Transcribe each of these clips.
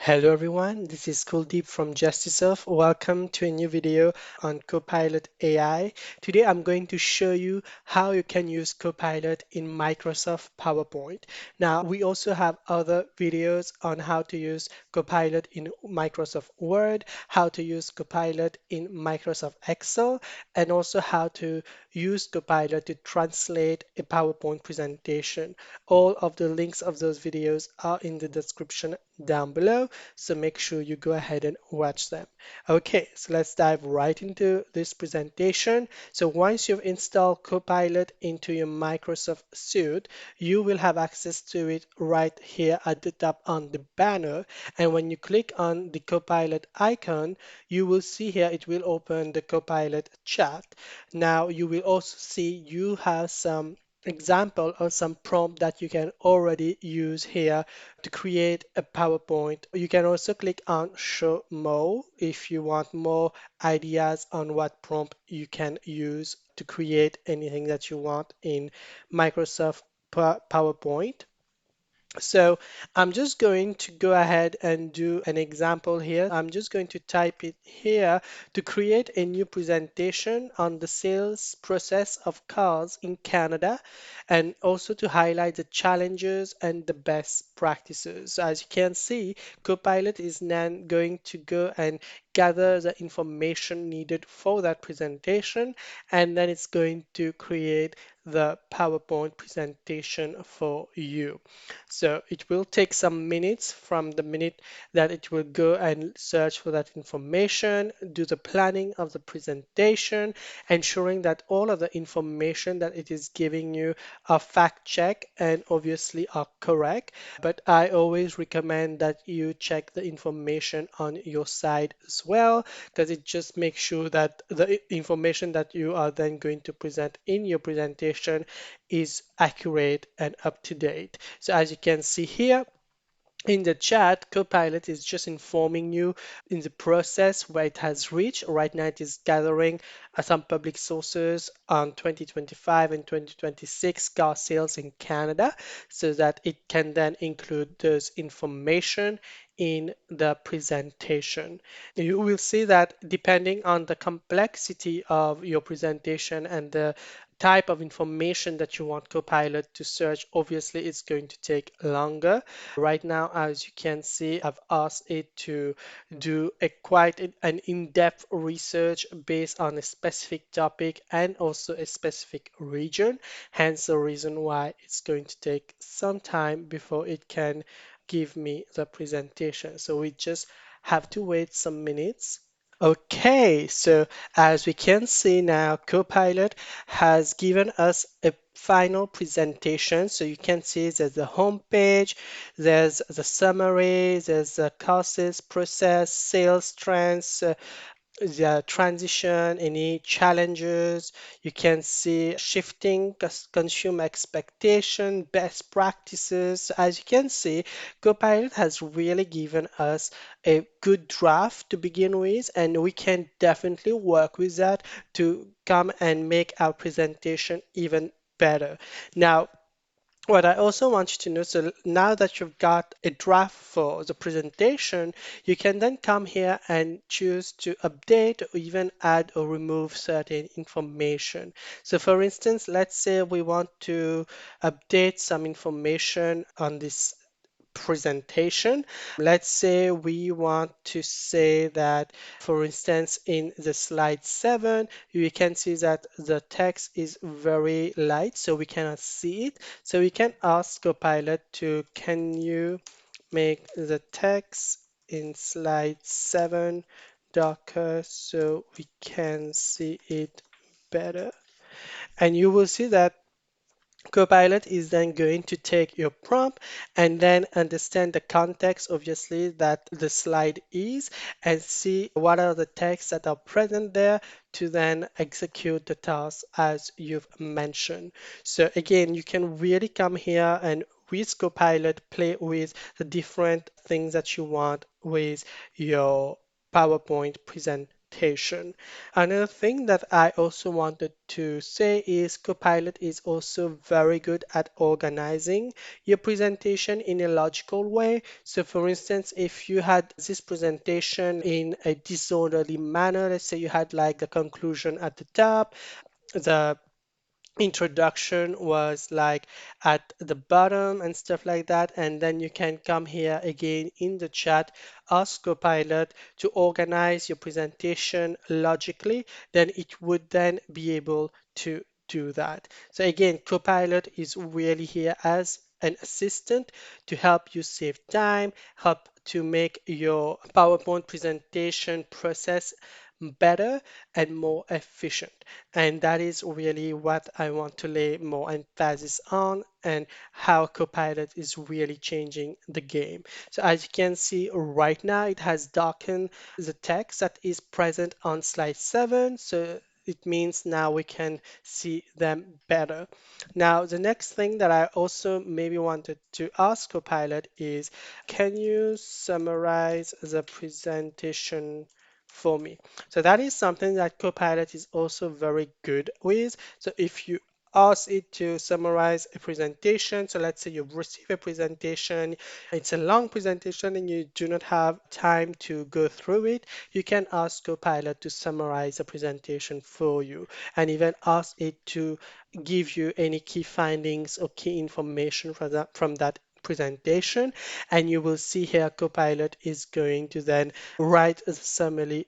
Hello everyone, this is Kuldeep from Gestisoft. Welcome to a new video on Copilot AI. Today I'm going to show you how you can use Copilot in Microsoft PowerPoint. Now we also have other videos on how to use Copilot in Microsoft Word, how to use Copilot in Microsoft Excel, and also how to use Copilot to translate a PowerPoint presentation. All of the links of those videos are in the description down below, so make sure you go ahead and watch them. Okay, so let's dive right into this presentation. So once you've installed Copilot into your Microsoft suite, you will have access to it right here at the top on the banner. And when you click on the Copilot icon, you will see here it will open the Copilot chat. Now you will also see you have some example or some prompt that you can already use here to create a PowerPoint. You can also click on show more if you want more ideas on what prompt you can use to create anything that you want in Microsoft PowerPoint. So I'm just going to go ahead and do an example here. I'm just going to type it here to create a new presentation on the sales process of cars in Canada and also to highlight the challenges and the best practices. So as you can see, Copilot is now going to go and gather the information needed for that presentation, and then it's going to create the PowerPoint presentation for you. So it will take some minutes from the minute that it will go and search for that information, do the planning of the presentation, ensuring that all of the information that it is giving you are fact checked and obviously are correct. But I always recommend that you check the information on your side as well, because it just makes sure that the information that you are then going to present in your presentation is accurate and up to date. So as you can see here, in the chat, Copilot is just informing you in the process where it has reached. Right now, it is gathering some public sources on 2025 and 2026 car sales in Canada so that it can then include those information in the presentation. You will see that depending on the complexity of your presentation and the type of information that you want Copilot to search, obviously it's going to take longer. Right now, as you can see, I've asked it to do a quite an in-depth research based on a specific topic and also a specific region. Hence the reason why it's going to take some time before it can give me the presentation. So we just have to wait some minutes. Okay, so as we can see now, Copilot has given us a final presentation. So you can see there's the home page, there's the summary, there's the courses, process, sales trends, the transition, any challenges. You can see shifting consumer expectation, best practices. As you can see, Copilot has really given us a good draft to begin with, and we can definitely work with that to come and make our presentation even better. Now, what I also want you to know, so now that you've got a draft for the presentation, you can then come here and choose to update or even add or remove certain information. So for instance, let's say we want to update some information on this presentation. Let's say we want to say that, for instance, in the slide 7, you can see that the text is very light, so we cannot see it. So we can ask Copilot to, can you make the text in slide 7 darker so we can see it better? And you will see that Copilot is then going to take your prompt and then understand the context, obviously, that the slide is, and see what are the texts that are present there to then execute the task as you've mentioned. So again, you can really come here and with Copilot play with the different things that you want with your PowerPoint presentation. presentation. Another thing that I also wanted to say is Copilot is also very good at organizing your presentation in a logical way. So for instance, if you had this presentation in a disorderly manner, let's say you had like the conclusion at the top, the introduction was like at the bottom and stuff like that, and then you can come here again in the chat, ask Copilot to organize your presentation logically, then it would then be able to do that. So again, Copilot is really here as an assistant to help you save time, help to make your PowerPoint presentation process better and more efficient. And that is really what I want to lay more emphasis on, and how Copilot is really changing the game. So as you can see right now, it has darkened the text that is present on slide 7. So it means now we can see them better. Now, the next thing that I also maybe wanted to ask Copilot is, can you summarize the presentation for me? So that is something that Copilot is also very good with. So if you ask it to summarize a presentation, so let's say you've received a presentation, it's a long presentation and you do not have time to go through it, you can ask Copilot to summarize the presentation for you, and even ask it to give you any key findings or key information from that presentation. And you will see here Copilot is going to then write a summary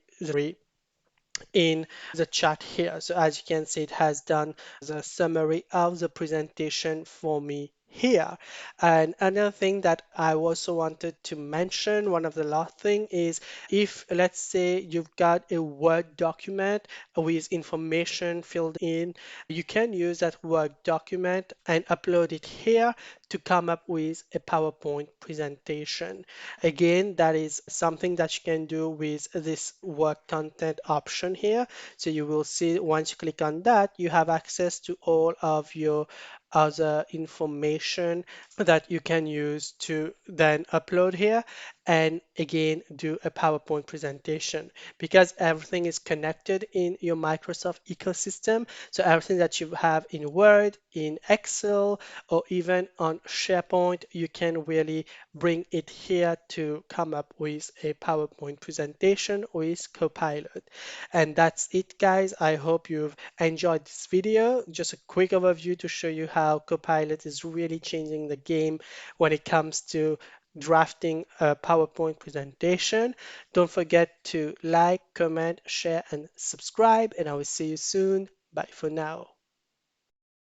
in the chat here. So as you can see, it has done the summary of the presentation for me here. And another thing that I also wanted to mention, one of the last thing is, if let's say you've got a Word document with information filled in, you can use that Word document and upload it here to come up with a PowerPoint presentation. Again, that is something that you can do with this work content option here. So you will see once you click on that, you have access to all of your other information that you can use to then upload here, and again do a PowerPoint presentation, because everything is connected in your Microsoft ecosystem. So everything that you have in Word, in Excel, or even on SharePoint, you can really bring it here to come up with a PowerPoint presentation with Copilot. And that's it, guys. I hope you've enjoyed this video. Just a quick overview to show you how Copilot is really changing the game when it comes to drafting a PowerPoint presentation. Don't forget to like, comment, share, and subscribe, and I will see you soon. Bye for now.